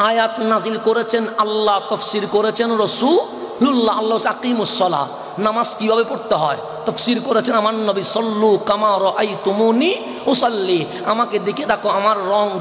আয়াত নাজিল করেছেন আল্লাহ, তাফসীর করেছেন রাসূলুল্লাহ। আল্লাহ আকিমুস সালাহ, নামাজ কিভাবে পড়তে হয় তাফসীর করেছেন আমার নবী। সল্লু কামা রাআইতুমুনি উসাল্লি, আমাকে দেখে দেখো আমার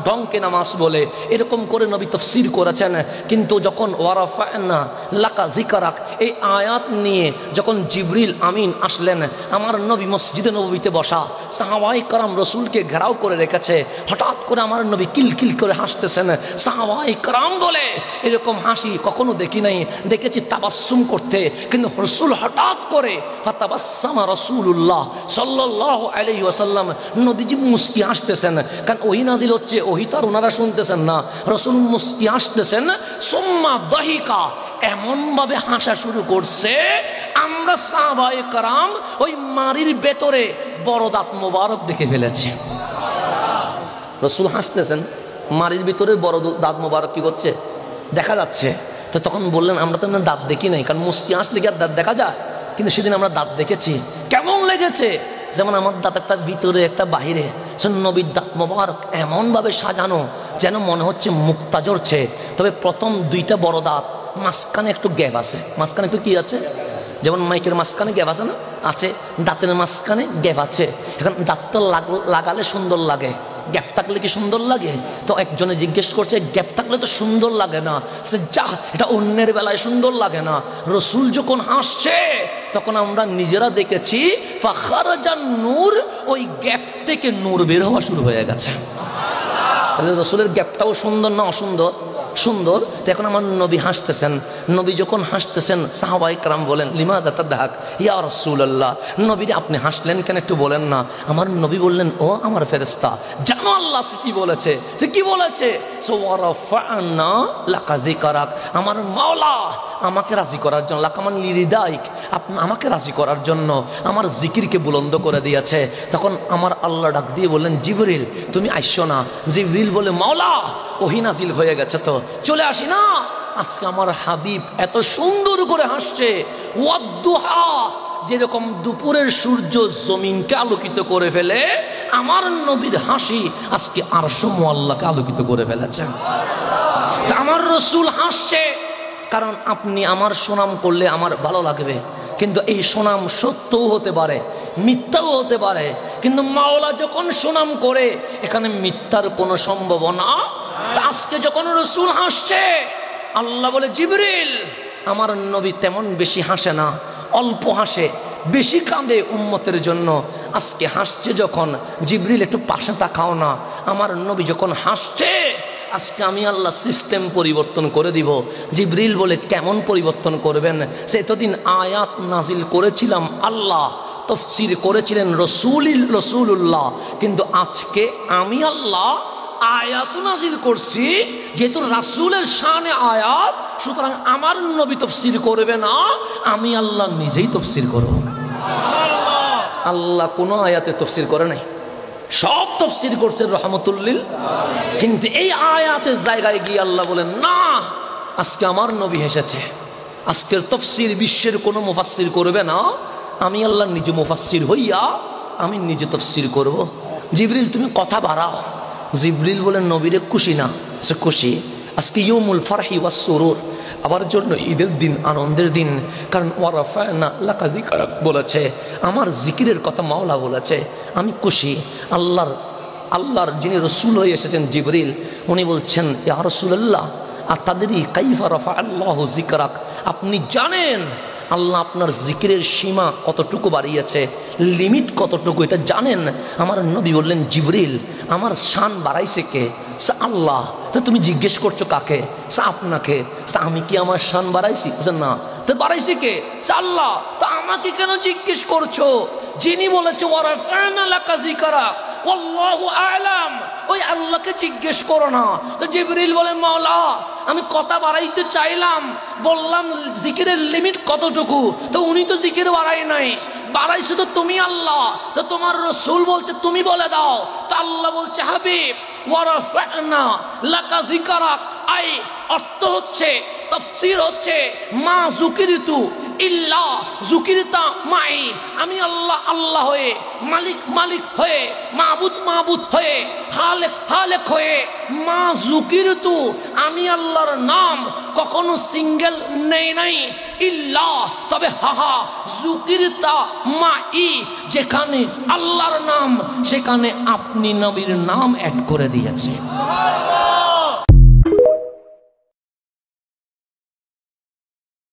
ঢংকে নামাজ বলে, এরকম করে নবী তাফসীর করেছেন। কিন্তু যখন ওয়ারাফা'না লাকা যিকরাক, এই আয়াত নিয়ে যখন জিবরিল আমিন আসলেন, আমার নবী মসজিদে নববীতে বসা, সাহাবায়ে কেরাম রাসূলকে ঘেরাও করে রেখেছে। হঠাৎ করে আমার নবী কিলকিল করে হাসতেছেন। সাহাবায়ে কেরাম বলে এরকম হাসি কখনো দেখি নাই, দেখেছি তাবাসসুম করতে, কিন্তু রাসূল হঠাৎ করে ফাতাবাসসামা রাসূলুল্লাহ সাল্লাল্লাহু আলাইহি ওয়াসাল্লাম, নবীজি মুস্কি হাসতেছেন। কারণ ওহী নাজিল হচ্ছে, ওহী তো আর ওনারা শুনতেছেন না, রাসূল মুস্কি হাসতেছেন। সুম্মা দাহিকা, এমন ভাবে হাসা শুরু করছে, আমরা সাহাবায়ে কেরাম ওই মারির ভেতরে বড় দাঁত মোবারক দেখে ফেলেছি। রাসূল হাসতেছেন, মারির ভিতরে বড় দাঁত মোবারক কি করছে দেখা যাচ্ছে। তো তখন বললেন আমরা তো দাঁত দেখি নাই, কারণ মুস্কি হাসলে কি আর দাঁত দেখা যায়? কিন্তু সেদিন আমরা দাঁত দেখেছি। কেমন লেগেছে? যেমন আমার দাঁত একটা ভিতরে একটা বাহিরে। নবীর দাঁত মোবারক এমন ভাবে সাজানো যেন মনে হচ্ছে মুক্তা ঝরছে। তবে প্রথম দুইটা বড় দাঁত, মাঝখানে একটু গ্যাপ আছে। মাঝখানে একটু কি আছে? যেমন মাইকের মাঝখানে গ্যাপ আছে না, আছে, দাঁতের মাঝখানে গ্যাপ আছে। এখন দাঁতটা লাগালে সুন্দর লাগে, গ্যাপ থাকলে কি সুন্দর লাগে? তো একজনে জিজ্ঞেস করছে গ্যাপ থাকলে তো সুন্দর লাগে না, সে যা এটা অন্যের বেলায় সুন্দর লাগে না। রাসূল যখন হাসছে তখন আমরা নিজেরা দেখেছি ফাখারাজান নূর, ওই গ্যাপ থেকে নূর বের হওয়া শুরু হয়ে গেছে। তাহলে রাসূলের গ্যাপটাও সুন্দর না অসুন্দর? সুন্দর। তো এখন আমার নবী হাসতেছেন। নবী যখন হাসতেছেন সাহাবায়ে কেরাম বলেন লিমাযা তাদহাক ইয়া রাসূলুল্লাহ, নবীরে আপনি হাসলেন কেন একটু বলেন না। আমার নবী বললেন ও আমার ফেরেশতা, জানো আল্লাহ সে কি বলেছে? সে কি বলেছে? ওয়ারাফা'না লাকা যিকরাক, আমার মাওলা আমাকে রাজি করার জন্য, লাকামান লিরিদাইক, আপনি আমাকে রাজি করার জন্য আমার জিকিরকে বুলন্দ করে দিয়েছে। তখন আমার আল্লাহ ডাক দিয়ে বললেন জিবরিল তুমি আইসো না। জিবরিল বলে মাওলা ওহী নাজিল হয়ে গেছে, তো চলে আসি না। আজকে আমার হাবিব এত সুন্দর করে হাসছে, ওয়াদ্দুহা, যেরকম দুপুরের সূর্য জমিনকে আলোকিত করে ফেলে, আমার নবীর হাসি আজকে আরশ মুআল্লাকে আলোকিত করে ফেলেছে। আমার রাসূল হাসছে কারণ আপনি আমার সুনাম করলে আমার ভালো লাগবে, কিন্তু এই সুনাম সত্যও হতে পারে মিথ্যাও হতে পারে। কিন্তু মাওলা যখন সুনাম করে এখানে মিথ্যার কোনো সম্ভাবনা। আজকে যখন রাসূল হাসছে, আল্লাহ বলে জিবরিল আমার নবী তেমন বেশি হাসে না, অল্প হাসে, বেশি কাঁদে উম্মতের জন্য। আজকে হাসছে যখন, জিবরিল একটু পাশে তাকাও না। আমার নবী যখন হাসছে আজকে আমি আল্লাহ সিস্টেম পরিবর্তন করে দিব। জিবরিল বলে কেমন পরিবর্তন করবেন? সে এতদিন আয়াত নাজিল করেছিলাম আল্লাহ, তাফসীর করেছিলেন রাসূলুল্লাহ, কিন্তু আজকে আমি আল্লাহ আয়াত নাজিল করছি। যেহেতু রাসূলের শানে আয়াত, সুতরাং আমার নবী তাফসীর করবে না, আমি আল্লাহ নিজেই তাফসীর করব। আল্লাহ কোন আয়াতে তাফসীর করে নাই, সব তাফসীর করছে রহমাতুল লিল। কিন্তু এই আয়াতের জায়গায় গিয়ে আল্লাহ বলেন না, আজকে আমার নবী এসেছে, আজকের তাফসীর বিশ্বের কোনো মুফাসসির করবে না, আমি আল্লাহ নিজে মুফাসসির হইয়া আমি নিজে তাফসীর করব। জিবরিল তুমি কথা বাড়াও। জিবরিল বলেন নবীরে খুশি না? সে খুশি। আজকে ইয়াউমুল ফারহি ওয়াস সুরুর, আবার জন্য ঈদের দিন, আনন্দের দিন। কারণ ওয়ারাফা'না লাকা যিকরাক বলেছে, আমার জিকিরের কথা মাওলা বলেছে, আমি খুশি। আল্লাহর যিনি রাসূল হয়ে এসেছেন জিবরিল, উনি বলছেন ইয়া রাসূলুল্লাহ আতাদরি কাইফা রাফা আল্লাহু যিকরাক, আপনি জানেন আল্লাহ আপনার জিকিরের সীমা কতটুকু বাড়িয়েছে, লিমিট কতটুকু, এটা জানেন? আমার নবী বললেন জিবরিল আমার শান বাড়াইছে কে? আল্লাহ। তো তুমি জিজ্ঞেস করছো কাকে? আপনাকে। আমি কি আমার শান বাড়াইছি? না। তো বাড়াইছে কে? আল্লাহ। তা আমাকে কেন জিজ্ঞেস করছো? যিনি বলেছে ওয়ারাফা'না লাকা যিকরাক ওয়াল্লাহু আ'লাম, ওই আল্লাহকে জিজ্ঞেস করো না। তো জিবরিল বলে মাওলা আমি কথা বাড়াইতে চাইলাম, বললাম জিকিরের লিমিট কতটুকু, তো উনি তো জিকির বাড়াই নাই, বাড়াইছো তো তুমি আল্লাহ। তো তোমার রাসূল বলছে তুমি বলে দাও। তো আল্লাহ বলছে হাবিব ওয়ারাফা'না লাকা যিকরাক, আই অর্থ হচ্ছে, তাফসীর হচ্ছে মা যুকিরিতু, ইল্লা যুকিরতা মাই, আমি আল্লাহ আল্লাহ হয়ে, মালিক মালিক হয়ে, মাবুদ মাবুদ হয়ে, খালেক খালেক হয়ে, মা যুকিরতু আমি আল্লাহর নাম কখনো সিঙ্গেল নেই নাই, ইল্লা তবে হাহা যুকিরতা মাই, যেখানে আল্লাহর নাম সেখানে আপনি নবীর নাম অ্যাড করে দিয়েছে।